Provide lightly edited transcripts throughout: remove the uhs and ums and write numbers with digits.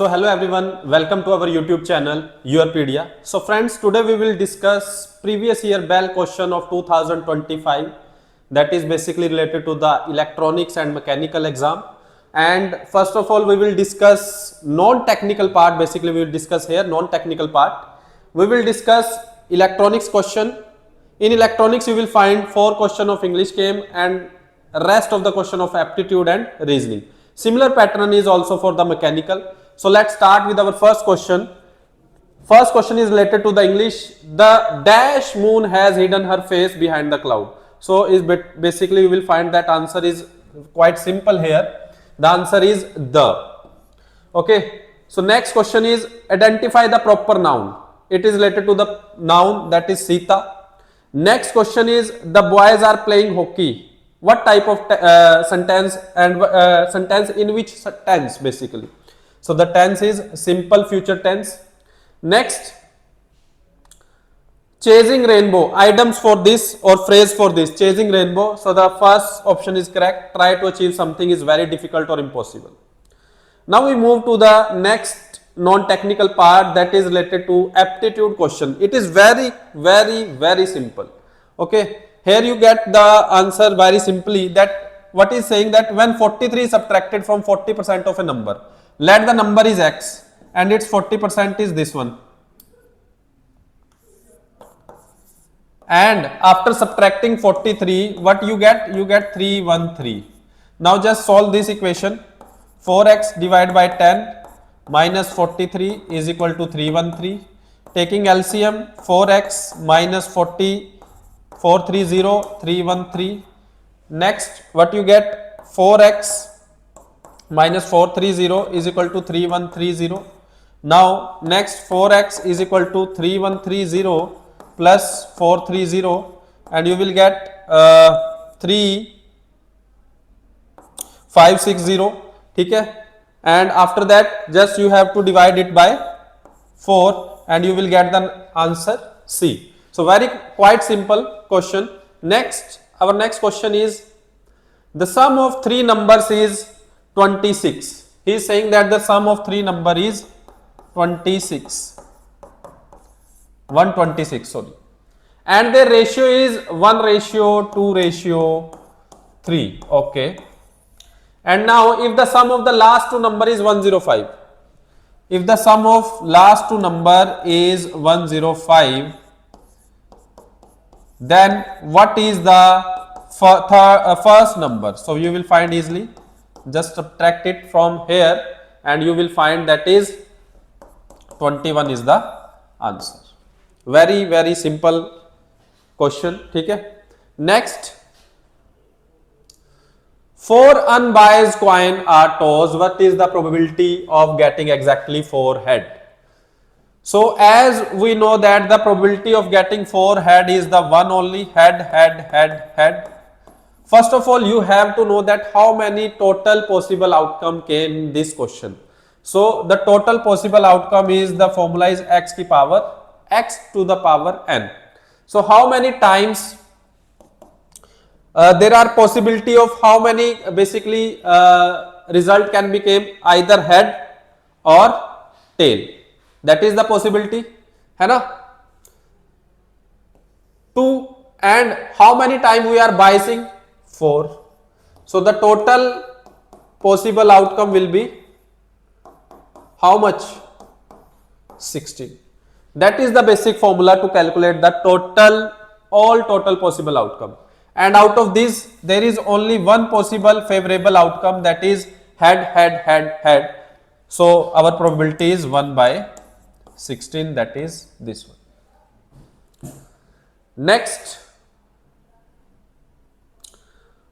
So hello everyone, welcome to our YouTube channel Yourpedia. So friends, today we will discuss previous year BEL question of 2025 that is basically related to the electronics and mechanical exam. And first of all we will discuss non-technical part. Basically we will discuss here non-technical part. We will discuss electronics question. In electronics you will find 4 question of English came and rest of the question of aptitude and reasoning. Similar pattern is also for the mechanical. So let's start with our first question. First question is related to the English. The dash moon has hidden her face behind the cloud. So is basically you will find that answer is quite simple here. The answer is the. Okay. So next question is identify the proper noun. It is related to the noun, that is Sita. Next question is the boys are playing hockey. What type of sentence and sentence in which tense basically? So the tense is simple future tense. Next, chasing rainbow, items for this or phrase for this, chasing rainbow. So the first option is correct. Try to achieve something is very difficult or impossible. Now we move to the next non-technical part, that is related to aptitude question. It is very simple. Okay, here you get the answer very simply, that what is saying that when 43 is subtracted from 40% of a number, let the number is x and its 40% is this one, and after subtracting 43 what you get? You get 313. Now just solve this equation. 4x divided by 10 minus 43 is equal to 313. Taking LCM, 4x minus 40, 430, 313. Next what you get? 4x minus 430 is equal to 3130. Now next 4x is equal to 3130 plus 430 and you will get 3560. Okay? And after that just you have to divide it by 4 and you will get the answer C. So very quite simple question. Next, our next question is the sum of 3 numbers is 26. He is saying that the sum of 3 number is 26. 126, sorry. And their ratio is 1:2:3. Okay. And now if the sum of the last 2 number is 105. If the sum of last 2 number is 105, then what is the first number? So you will find easily. Just subtract it from here and you will find that is 21 is the answer. Very simple question. Okay? Next, 4 unbiased coin are tossed. What is the probability of getting exactly 4 head? So as we know that the probability of getting 4 head is the one only, head. First of all, you have to know that how many total possible outcome came in this question. So the total possible outcome is, the formula is x to the power n. So how many times there are possibility of how many basically result can become either head or tail. That is the possibility, है ना? 2. And how many times we are biasing? 4. So the total possible outcome will be how much? 16. That is the basic formula to calculate the all total possible outcome. And out of this there is only one possible favorable outcome, that is head. So our probability is 1/16, that is this one. Next,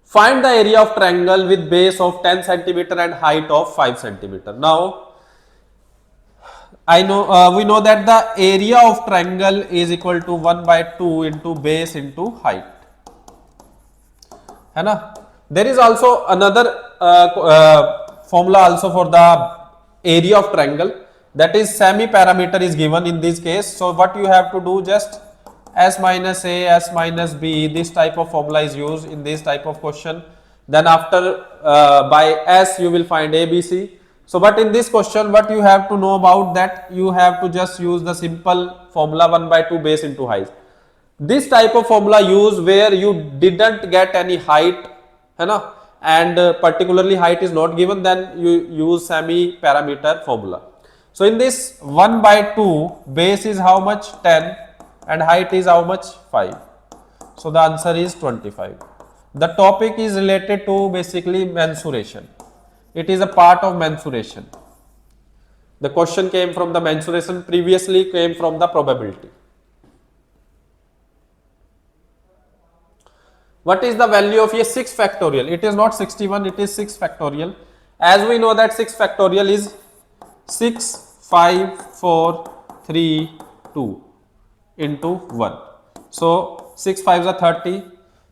find the area of triangle with base of 10 centimeter and height of 5 centimeter. Now we know that the area of triangle is equal to 1/2 into base into height. है ना? There is also another formula also for the area of triangle, that is semi parameter is given in this case. So what you have to do, just s minus a, s minus b, this type of formula is used in this type of question. Then after by s you will find abc. So but in this question what you have to know about that, you have to just use the simple formula 1 by 2 base into height. This type of formula use where you didn't get any height, है ना, and particularly height is not given, then you use semi parameter formula. So in this 1 by 2 base is how much, 10, and height is how much, 5. So the answer is 25. The topic is related to basically mensuration. It is a part of mensuration. The question came from the mensuration, previously came from the probability. What is the value of a 6 factorial? It is not 61, it is 6 factorial. As we know that 6 factorial is 6, 5, 4, 3, 2 into 1. So 6 5s are 30,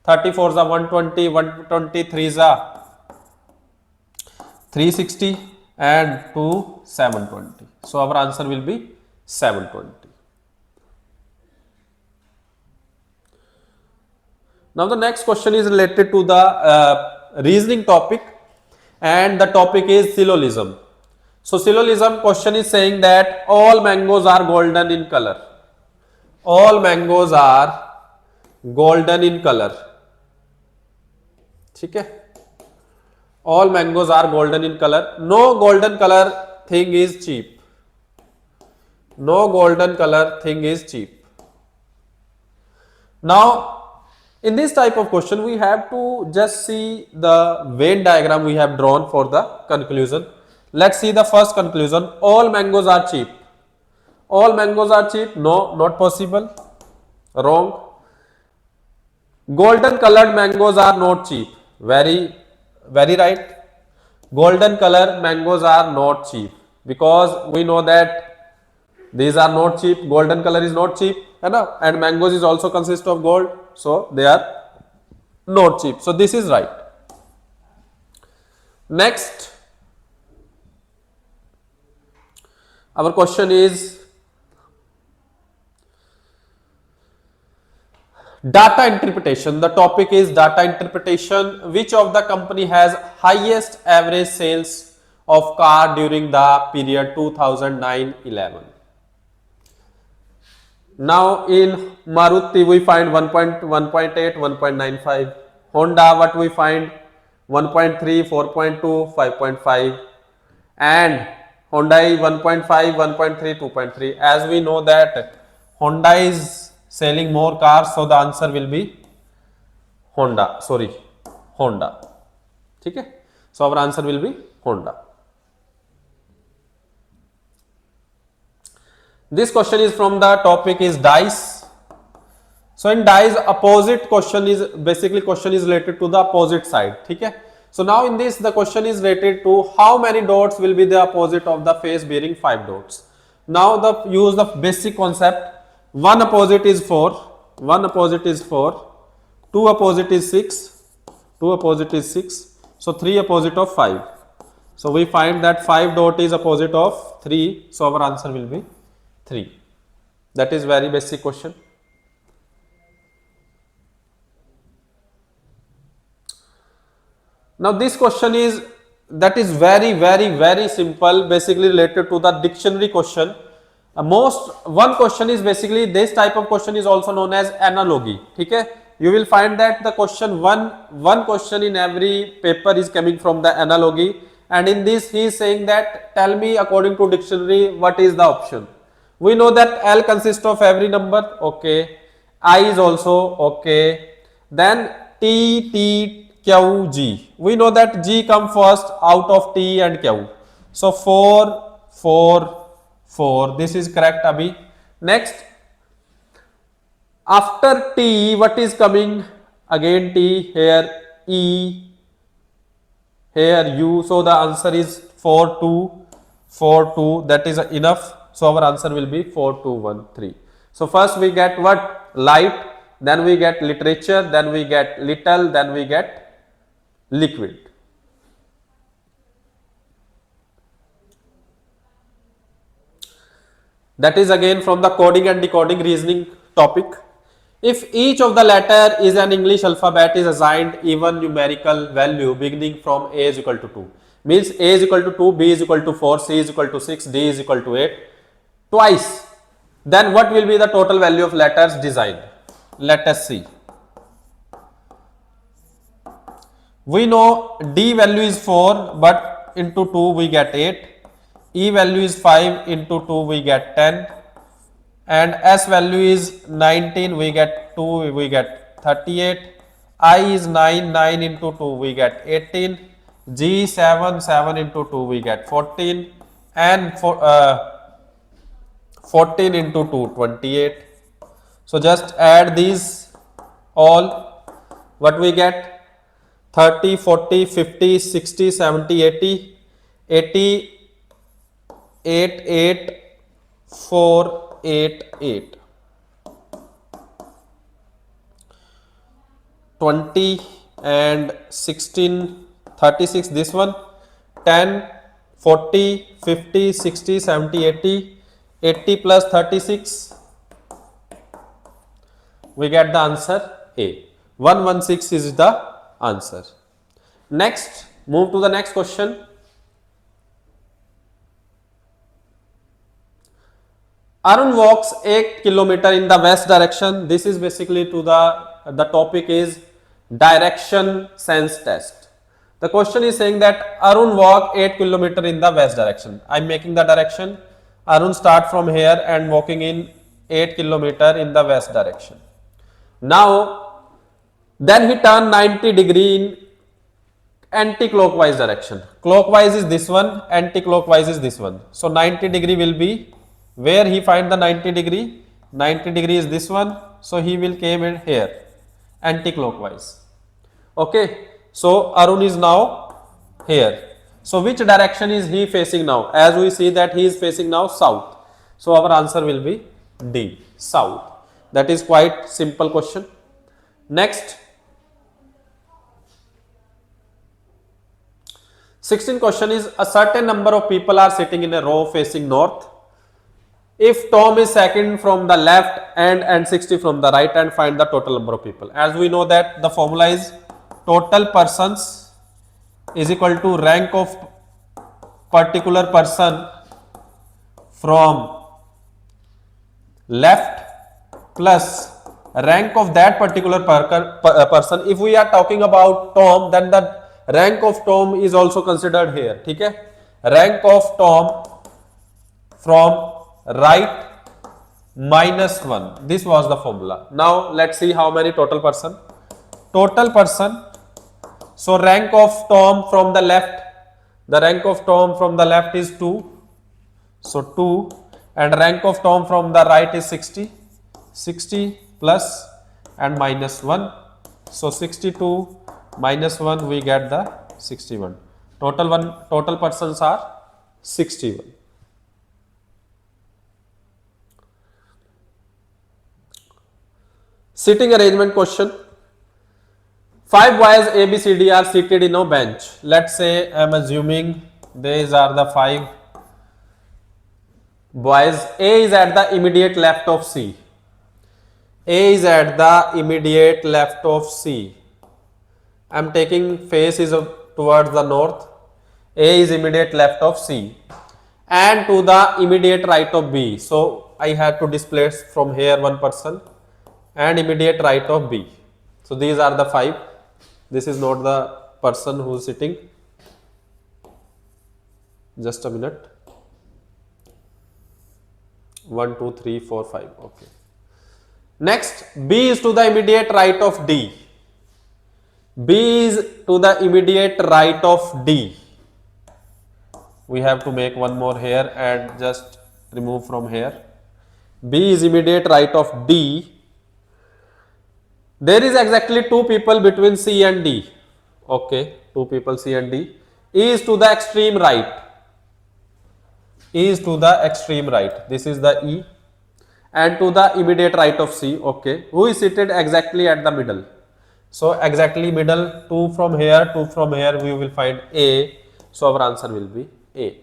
34s are 120, 123s are 360, and 2 720. So our answer will be 720. Now the next question is related to the reasoning topic, and the topic is syllogism. So syllogism question is saying that all mangoes are golden in color. All mangoes are golden in color. ठीक है? All mangoes are golden in color. No golden color thing is cheap. No golden color thing is cheap. Now in this type of question we have to just see the Venn diagram we have drawn for the conclusion. Let's see the first conclusion. All mangoes are cheap. All mangoes are cheap. No, not possible. Wrong. Golden colored mangoes are not cheap. Very right. Golden color mangoes are not cheap, because we know that these are not cheap. Golden color is not cheap, and mangoes is also consist of gold, so they are not cheap. So this is right. Next, our question is data interpretation. The topic is data interpretation. Which of the company has highest average sales of car during the period 2009-11? Now in Maruti we find 1.8, 1.95. Honda what we find 1.3, 4.2, 5.5, and Hyundai 1.5, 1.3, 2.3. As we know that Honda is selling more cars, so the answer will be Honda. Okay? So our answer will be Honda. This question is from the topic is dice. So in dice, opposite question is basically question is related to the opposite side. Okay? So now in this the question is related to how many dots will be the opposite of the face bearing 5 dots. Now the use the basic concept. 1 opposite is 4, 1 opposite is 4, 2 opposite is 6, 2 opposite is 6, so 3 opposite of 5. So we find that 5 dot is opposite of 3, so our answer will be 3. That is very basic question. Now this question is very simple, basically related to the dictionary question. One question is basically this type of question is also known as analogy. Okay? You will find that the question one question in every paper is coming from the analogy, and in this he is saying that tell me according to dictionary what is the option. We know that L consists of every number, okay, I is also okay, then T, T, Q, G. We know that G come first out of T and Q. So 4, 4, 4. This is correct, Abhi. Next, after T, what is coming? Again T, here E, here U. So the answer is 4, 2, 4, 2. That is enough. So our answer will be 4, 2, 1, 3. So first we get what? Light, then we get literature, then we get little, then we get liquid. That is again from the coding and decoding reasoning topic. If each of the letter is an English alphabet is assigned even numerical value beginning from A is equal to 2. means A is equal to 2, B is equal to 4, C is equal to 6, D is equal to 8 twice, then what will be the total value of letters designed? Let us see. We know D value is 4, but into 2 we get 8. E value is 5, into 2 we get 10. And S value is 19, we get 2, we get 38. I is 9, 9 into 2 we get 18. G 7, 7 into 2 we get 14. And 14 into 2, 28. So just add these all, what we get? 30, 40, 50, 60, 70, 80, 80, 8, 8, 4, 8, 8. 20 and 16, 36, this one, 10, 40, 50, 60, 70, 80, 80 plus 36, we get the answer A. 116 is the answer. Next, move to the next question. Arun walks 8 kilometer in the west direction. This is basically to the topic is direction sense test. The question is saying that Arun walk 8 kilometer in the west direction. I am making the direction. Arun start from here and walking in 8 kilometer in the west direction. Now, then he turn 90 degree in anti-clockwise direction. Clockwise is this one, anti-clockwise is this one. So 90 degree will be where he find the 90 degree. 90 degree is this one. So he will came in here, anti-clockwise. Okay. So Arun is now here. So which direction is he facing now? As we see that he is facing now south. So our answer will be D, south. That is quite simple question. Next. 16th question is a certain number of people are sitting in a row facing north. If Tom is second from the left and 60 from the right hand, find the total number of people. As we know that the formula is total persons is equal to rank of particular person from left plus rank of that particular person. If we are talking about Tom, then the rank of Tom is also considered here. Okay? Rank of Tom from right minus 1. This was the formula. Now let's see how many total person. Total person. So rank of Tom from the left. The rank of Tom from the left is 2. So 2. And rank of Tom from the right is 60. 60 plus and minus 1. So 62 minus 1 we get the 61. Total persons are 61. Sitting arrangement question. 5 boys A, B, C, D are seated in a bench. Let's say I am assuming these are the 5 boys. A is at the immediate left of C. A is at the immediate left of C. I am taking face is towards the north. A is immediate left of C and to the immediate right of B. So I have to displace from here one person and immediate right of B. So these are the 5. This is not the person who is sitting. Just a minute. 1, 2, 3, 4, 5. Okay. Next, B is to the immediate right of D. B is to the immediate right of D. We have to make one more here and just remove from here. B is immediate right of D. There is exactly 2 people between C and D. Okay, 2 people C and D. E is to the extreme right. E is to the extreme right. This is the E. And to the immediate right of C. Okay. Who is seated exactly at the middle? So exactly middle, 2 from here, 2 from here, we will find A. So our answer will be A.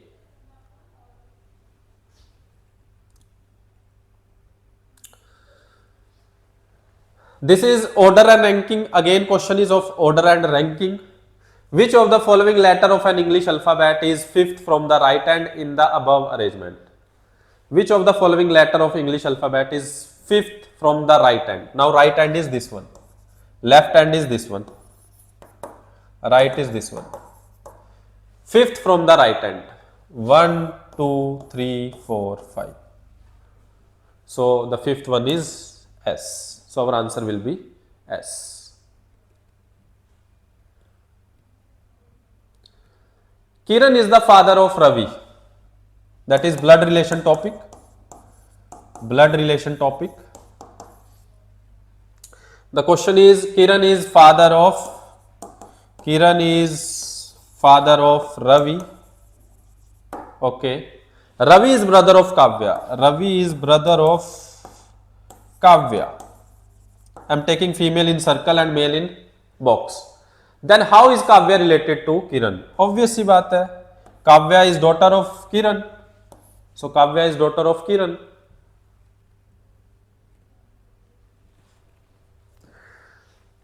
This is order and ranking. Again question is of order and ranking. Which of the following letter of an English alphabet is fifth from the right hand in the above arrangement? Which of the following letter of English alphabet is fifth from the right hand? Now right hand is this one, left hand is this one, right is this one. Fifth from the right hand. 1, 2, 3, 4, 5. So the fifth one is S. So our answer will be S. Kiran is the father of Ravi. That is blood relation topic. Blood relation topic. The question is Kiran is father of Ravi. Okay. Ravi is brother of Kavya. Ravi is brother of Kavya. I am taking female in circle and male in box. Then how is Kavya related to Kiran? Obvious सी बात है. Kavya is daughter of Kiran. So Kavya is daughter of Kiran.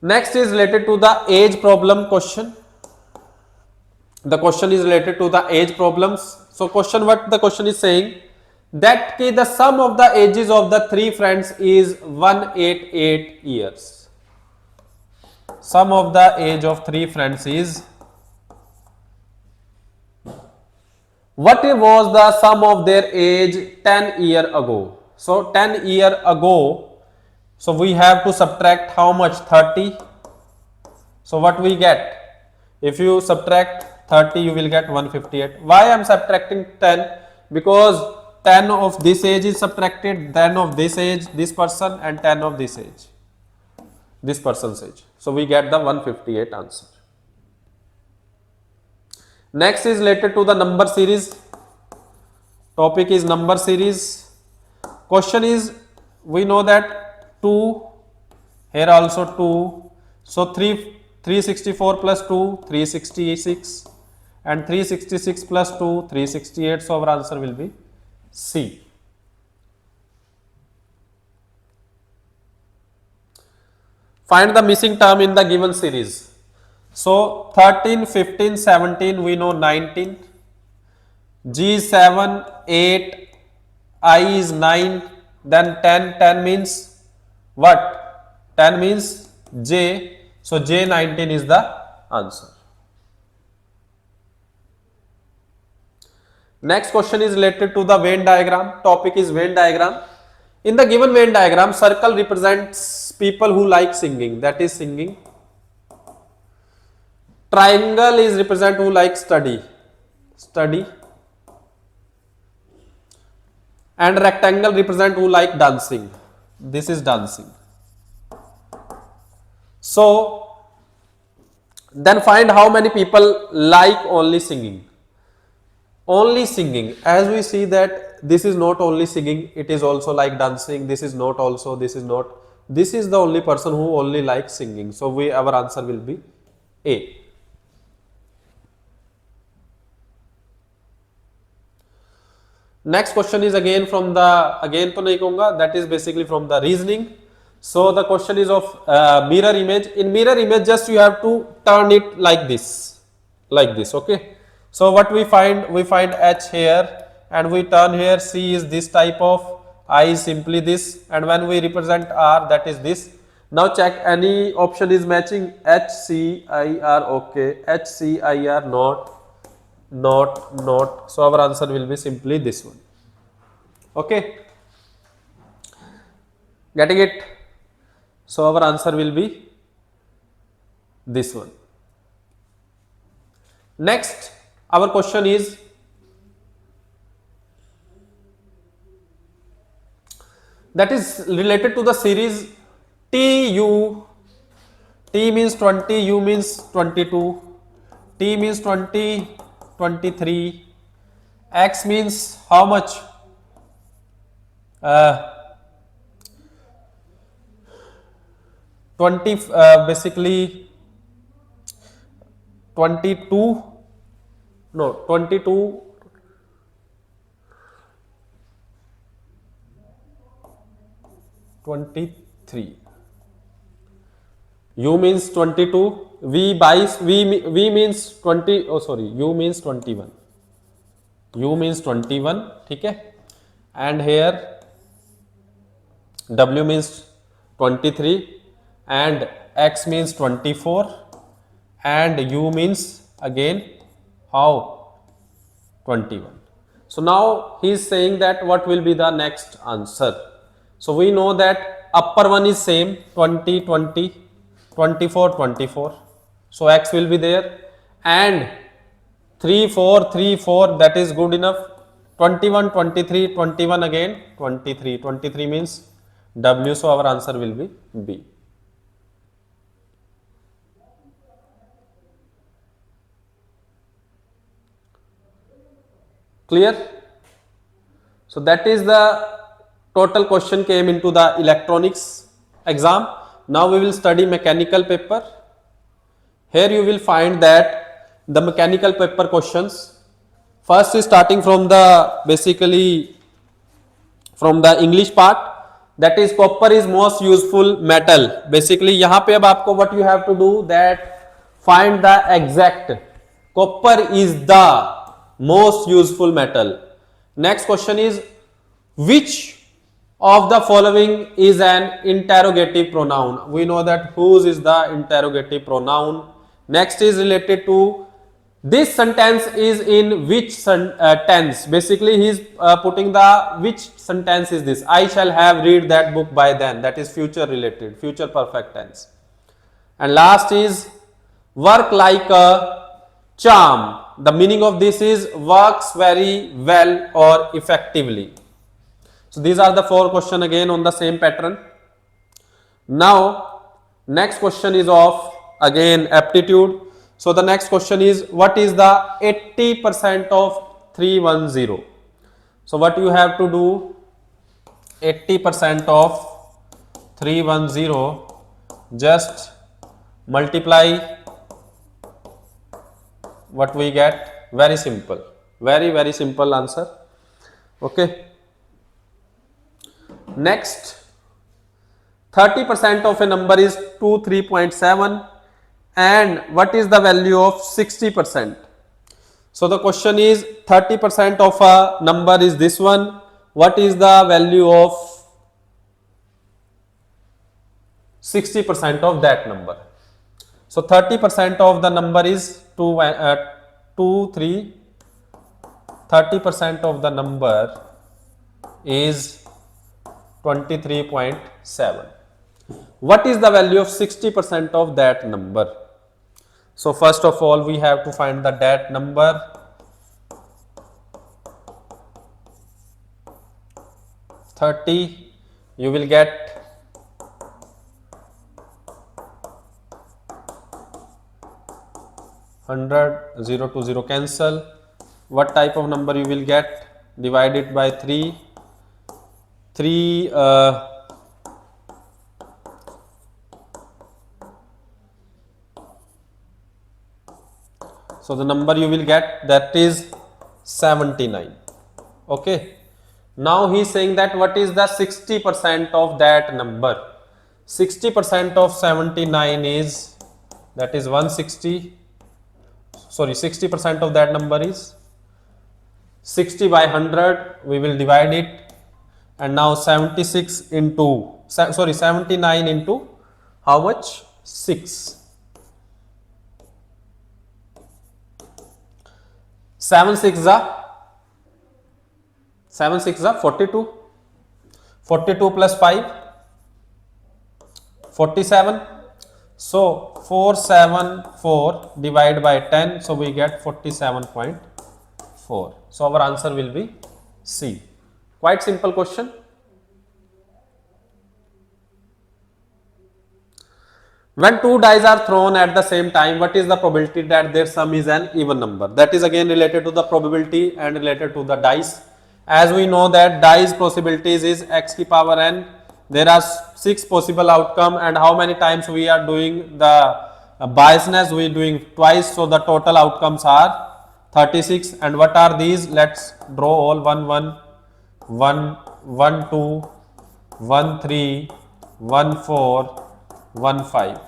Next is related to the age problem question. The question is related to the age problems. So what the question is saying that the sum of the ages of the three friends is 188 years. Sum of the age of three friends is, what was the sum of their age 10 year ago? So 10 year ago, so we have to subtract how much? 30. So what we get? If you subtract 30, you will get 158. Why I am subtracting 10? Because 10 of this age is subtracted, 10 of this age, this person, and 10 of this age, this person's age. So we get the 158 answer. Next is related to the number series. Topic is number series. Question is, we know that 2, here also 2. So 364 plus 2, 366, and 366 plus 2, 368. So our answer will be C. Find the missing term in the given series. So 13, 15, 17, we know 19. G 7, 8, I is 9, then 10, 10 means what? 10 means J. So J 19 is the answer. Next question is related to the Venn diagram. Topic is Venn diagram. In the given Venn diagram, circle represents people who like singing, that is singing. Triangle is represent who like study. And rectangle represent who like dancing. This is dancing. So then find how many people like only singing. Only singing, as we see that this is not only singing, it is also like dancing. This is not also, this is not. This is the only person who only likes singing. So our answer will be A. Next question is again from the, again to nahi kahunga, that is basically from the reasoning. So the question is of mirror image. In mirror image, just you have to turn it like this, okay. So what we find H here, and we turn here. C is this type of, I is simply this, and when we represent R, that is this. Now check any option is matching. H, C, I, R, okay. H, C, I, R, not. So our answer will be simply this one. Okay. Getting it? So our answer will be this one. Next, our question is, that is related to the series TU. T means 20, U means 22, T means 20, 23, X means how much? 20, basically 22, no, 22, U means 22, V 22, V means 20, oh sorry, U means 21, U means 21, ठीक है, and here W means 23 and X means 24 and U means again how 21. So now he is saying that what will be the next answer. So we know that upper one is same 20, 20, 24, 24. So X will be there and 3, 4, 3, 4, that is good enough. 21, 23, 21 again 23, 23 means W. So our answer will be B. Clear? So that is the total question came into the electronics exam. Now we will study mechanical paper. Here you will find that the mechanical paper questions first is starting from the basically from the English part, that is copper is most useful metal. Basically यहाँ पे अब आपको what you have to do that find the exact copper is the most useful metal. Next question is which of the following is an interrogative pronoun. We know that whose is the interrogative pronoun. Next is related to this sentence is in which tense. Basically he is putting the which sentence is this. I shall have read that book by then. That is future related, future perfect tense. And last is work like a charm. The meaning of this is works very well or effectively. So these are the 4 questions again on the same pattern. Now next question is of again aptitude. So the next question is what is the 80% of 310? So what you have to do, 80% of 310, just multiply what we get. Very simple, very simple answer. Okay. Next, 30% of a number is 23.7 and what is the value of 60%? So the question is 30% of a number is this one. What is the value of 60% of that number? So 30% of the number is 30% of the number is 23.7. What is the value of 60% of that number? So first of all we have to find the that number. You will get 100, 0 to 0 cancel. What type of number you will get? Divide it by 3. So the number you will get, that is 79. Okay. Now he is saying that what is the 60% of that number? 60% of 79 is, that is 160. Sorry, 60% of that number is 60 by 100. We will divide it, and now 79 into how much? 6. 7 6 are 42. 42 plus 5, 47. So 474 divided by 10. So we get 47.4. So our answer will be C. Quite simple question. When 2 dice are thrown at the same time, what is the probability that their sum is an even number? That is again related to the probability and related to the dice. As we know that dice possibilities is x to the power n. There are 6 possible outcome, and how many times we are doing the biasness? We are doing twice, so the total outcomes are 36. And what are these? Let's draw all 1 1, 1 1 2, 1 3, 1 4, 1 5.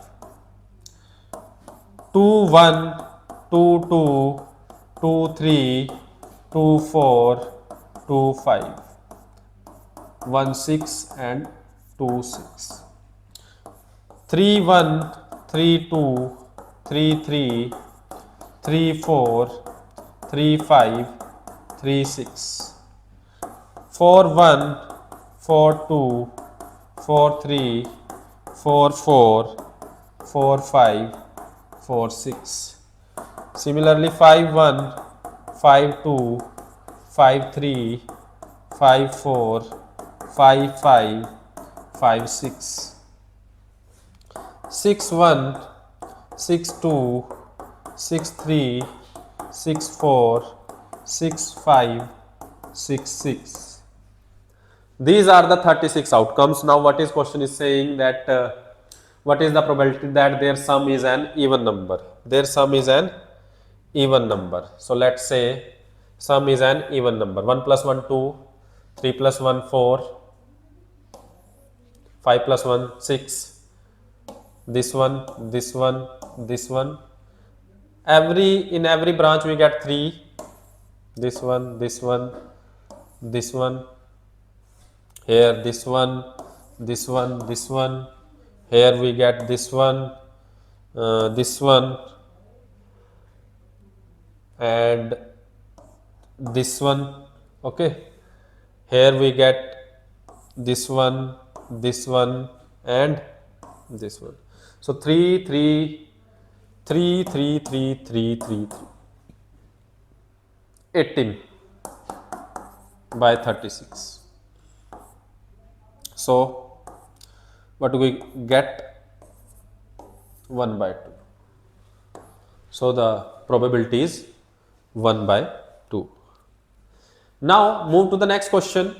2 1, 2 2, 2 3, 2 4, 2 5, 1 6 and 2 6. 3 1, 3 2, 3 3, 3 4, 3 5, 3 6. 4 1, 4 2, 4 3, 4 4, 4 5, 4 6. Similarly 5 1, 5 2, 5 3, 5 4, 5 5, 5 6. 6 1, 6 2, 6 3, 6 4, 6 5, 6 6. These are the 36 outcomes. Now what is question is saying that what is the probability that their sum is an even number. Their sum is an even number. So let's say sum is an even number. 1 plus 1 2, 3 plus 1 4, 5 plus 1 6, this one, this one, this one. In every branch we get 3, this one, this one, this one. Here this one, this one, this one. Here we get this one, this one, and this one. Okay. Here we get this one, and this one. So 3 3, 3 3 3 3 3 3, 18 by 36. So what do we get? 1 by 2. So the probability is 1 by 2. Now move to the next question.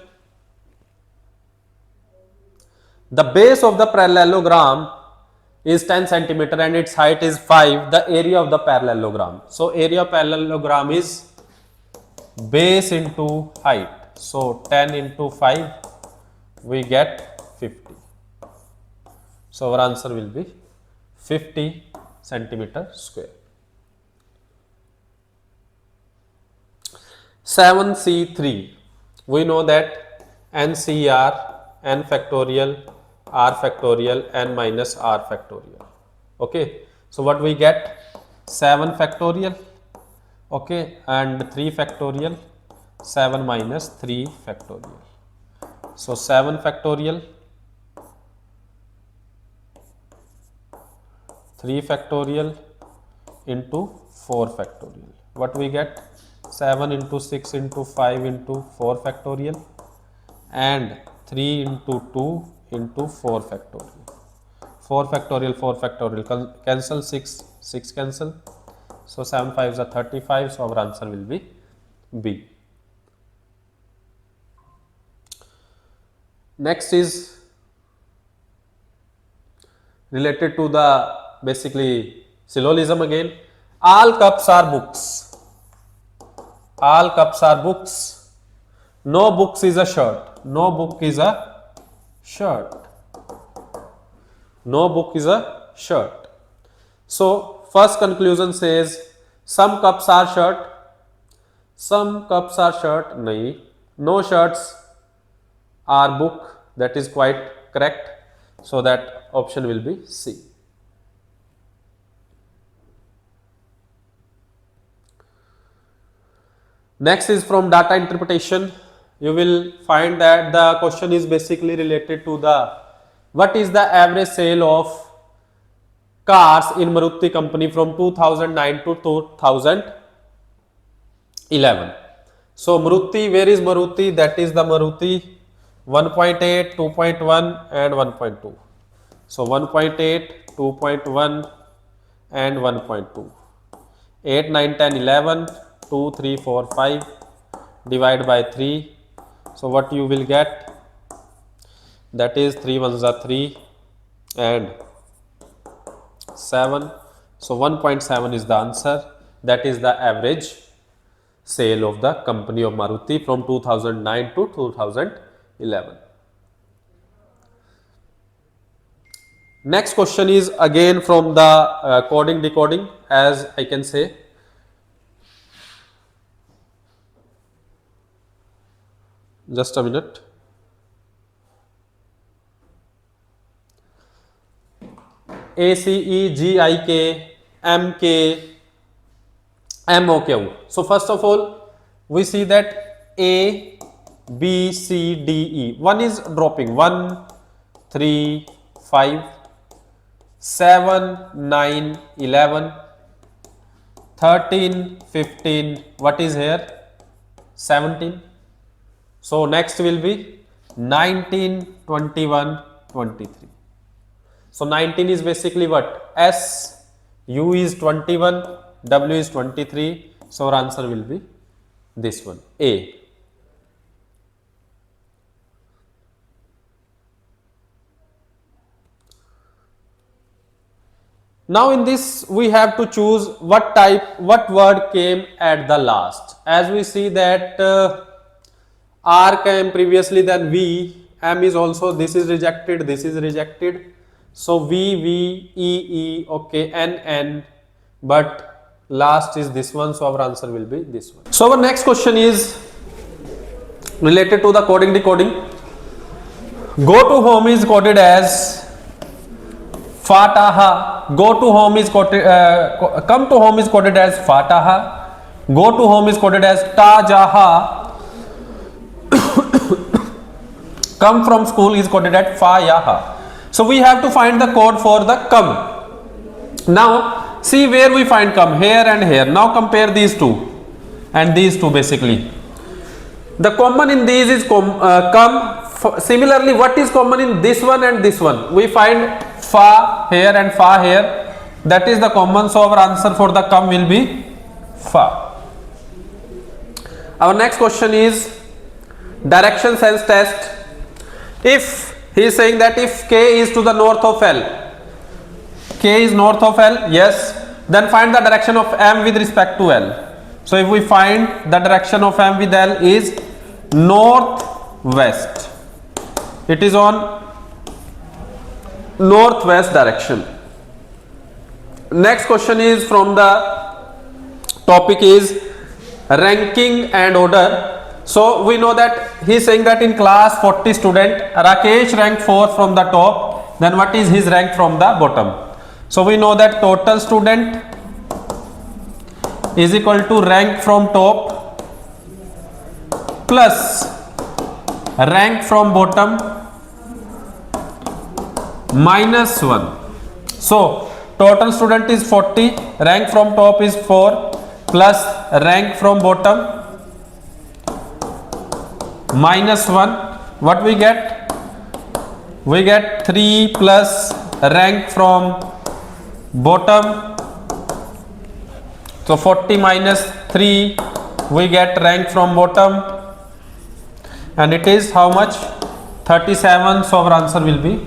The base of the parallelogram is 10 centimeter and its height is 5. The area of the parallelogram. So area of parallelogram is base into height. So 10 into 5, we get 50. So our answer will be 50 centimeter square. 7C3. We know that NCR, n factorial, r factorial, n minus r factorial. Okay. So what we get? 7 factorial. Okay. And 3 factorial. 7 minus 3 factorial. So 7 factorial, 3 factorial into 4 factorial. What we get? 7 into 6 into 5 into 4 factorial and 3 into 2 into 4 factorial. 4 factorial, 4 factorial cancel, 6 cancel. So 7 5s are 35. So our answer will be B. Next is related to the basically syllogism again. All cups are books. All cups are books. No books is a shirt. No book is a shirt. No book is a shirt. So first conclusion says some cups are shirt. Some cups are shirt. Nahi. No shirts are book. That is quite correct. So that option will be C. Next is from data interpretation. You will find that the question is basically related to the what is the average sale of cars in Maruti company from 2009 to 2011. So Maruti, where is Maruti? That is the Maruti 1.8, 2.1 and 1.2. So 1.8, 2.1 and 1.2. 8, 9, 10, 11, 2, 3, 4, 5, divide by 3. So what you will get? That is 3 ones are 3 and 7. So 1.7 is the answer. That is the average sale of the company of Maruti from 2009 to 2011. Next question is again from the coding decoding, as I can say. Just a minute. ACEGIK MK MOQ. So first of all, we see that A, B, C, D, E. One is dropping. 1, 3, 5, 7, 9, 11, 13, 15. What is here? 17. So next will be 19, 21, 23. So 19 is basically what? S, U is 21, W is 23. So our answer will be this one, A. Now in this we have to choose what word came at the last. As we see that R came previously, then V, M is also, this is rejected, this is rejected. So V, E, okay, N, but last is this one, so our answer will be this one. So our next question is related to the coding decoding. Go to home is coded as Fataha. Go to home is coded, come to home is coded as Fataha. Go to home is coded as Tajaha. Come from school is coded at Fayaha. So we have to find the code for the come. Now see where we find come, here and here. Now compare these two and these two basically. The common in these is come. Similarly, what is common in this one and this one? We find fa here and fa here. That is the common. So our answer for the come will be fa. Our next question is direction sense test. If he is saying that if K is to the north of L, K is north of L, yes, then find the direction of M with respect to L. So if we find the direction of M with L is northwest, it is on northwest direction. Next question is from the topic is ranking and order. So we know that he is saying that in class 40 student, Rakesh ranked 4 from the top, then what is his rank from the bottom? So we know that total student is equal to rank from top plus rank from bottom minus 1. So total student is 40, rank from top is 4 plus rank from bottom minus 1. What we get? We get 3 plus rank from bottom. So 40 minus 3, we get rank from bottom, and it is how much? 37. So our answer will be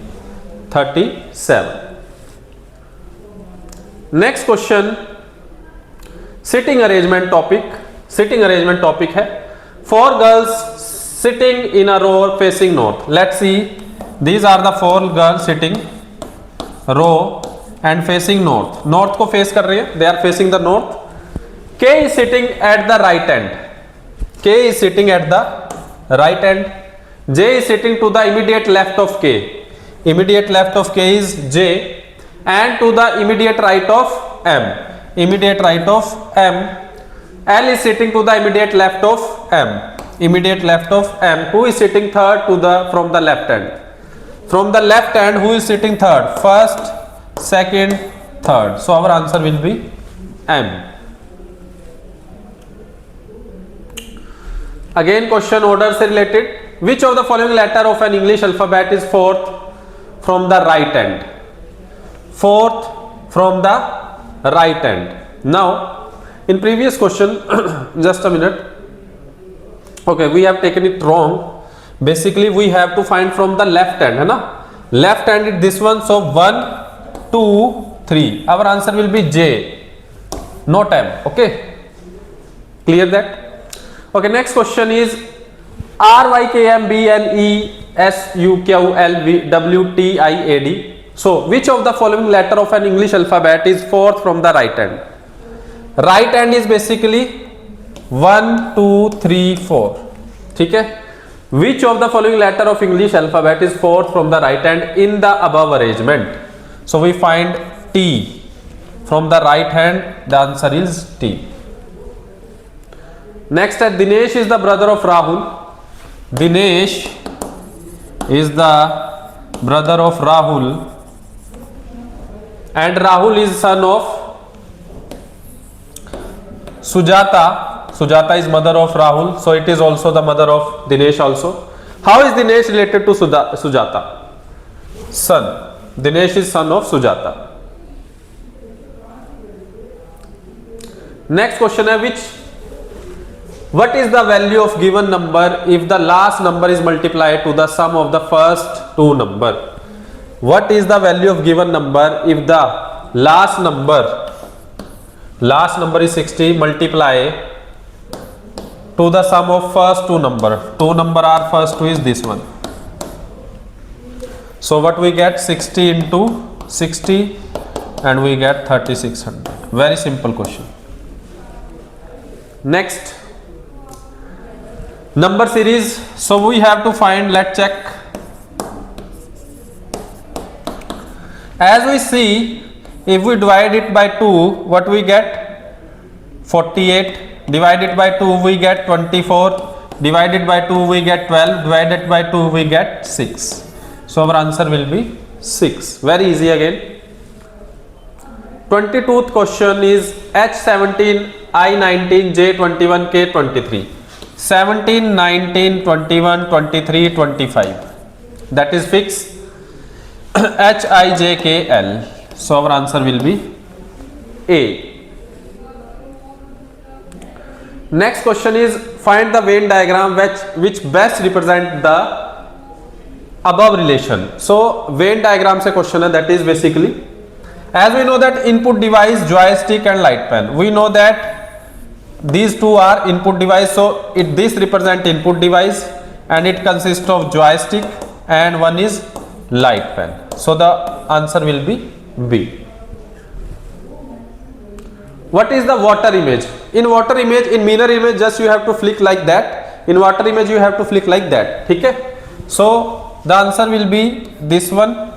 37. Next question, sitting arrangement topic. Sitting arrangement topic hai 4 girls sitting in a row facing north. Let's see, these are the 4 girls sitting row and facing north. North को face कर रही है, they are facing the north. K is sitting at the right end. K is sitting at the right end. J is sitting to the immediate left of K. Immediate left of K is J, and to the immediate right of M. Immediate right of M. L is sitting to the immediate left of M. Immediate left of M. Who is sitting third to the from the left end? From the left end, who is sitting third? First, second, third. So our answer will be M. Again question order से related. Which of the following letter of an English alphabet is fourth from the right end? Fourth from the right end. Now in previous question, just a minute. Okay, we have taken it wrong. Basically we have to find from the left hand, है ना? Left hand is this one. So 1, 2, 3. Our answer will be J, not M. Okay, clear that? Okay, next question is R Y K M B N E S U Q L V W T I A D. So which of the following letter of an English alphabet is fourth from the right hand? Right hand is basically 1, 2, 3, 4. ठीक है? Which of the following letter of English alphabet is fourth from the right hand in the above arrangement? So we find T. From the right hand, the answer is T. Next, Dinesh is the brother of Rahul. Dinesh is the brother of Rahul, and Rahul is son of Sujata. Sujata is mother of Rahul, so it is also the mother of Dinesh also. How is Dinesh related to Sujata? Son. Dinesh is son of Sujata. Next question is what is the value of given number if the last number is multiplied to the sum of the first two number? What is the value of given number if the last number is 60 multiply to the sum of first two number? Two number are first two is this one. So what we get? 60 into 60 and we get 3600. Very simple question. Next, number series. So we have to find, let's check. As we see, if we divide it by 2, what we get? 48. Divided by 2 we get 24. Divided by 2 we get 12. Divided by 2 we get 6. So our answer will be 6. Very easy again. 22th question is H17, I19, J21, K23. 17, 19, 21, 23, 25. That is fixed. H, I, J, K, L. So our answer will be A. Next question is find the Venn diagram which best represent the above relation. So Venn diagram se question hai, that is basically, as we know that input device, joystick and light pen. We know that these two are input device, so this represent input device and it consists of joystick and one is light pen. So the answer will be B. What is the water image? In water image, in mirror image, just you have to flick like that. In water image, you have to flick like that. Okay? So the answer will be this one.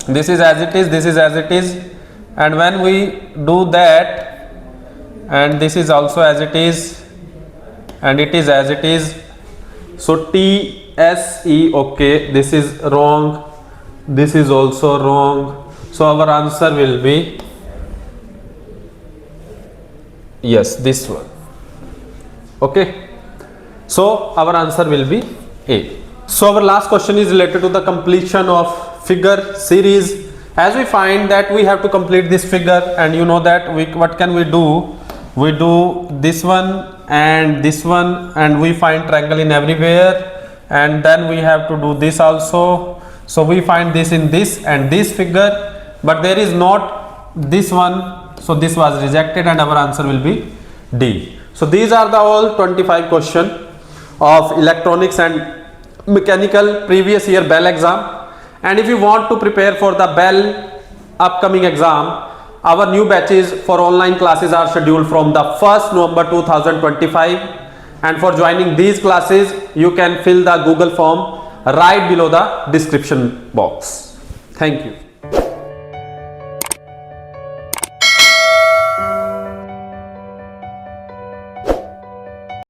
This is as it is, this is as it is, and when we do that, and this is also as it is, and it is as it is. So T, S, E, okay, this is wrong, this is also wrong. So our answer will be, yes, this one. Okay, so our answer will be A. So our last question is related to the completion of figure series. As we find that we have to complete this figure, and you know that what can we do? We do this one and this one, and we find triangle in everywhere, and then we have to do this also. So we find this in this and this figure, but there is not this one, so this was rejected and our answer will be D. So these are the all 25 questions of electronics and mechanical previous year BEL exam. And if you want to prepare for the BEL upcoming exam, our new batches for online classes are scheduled from the 1st November 2025, and for joining these classes you can fill the Google form right below the description box. Thank you.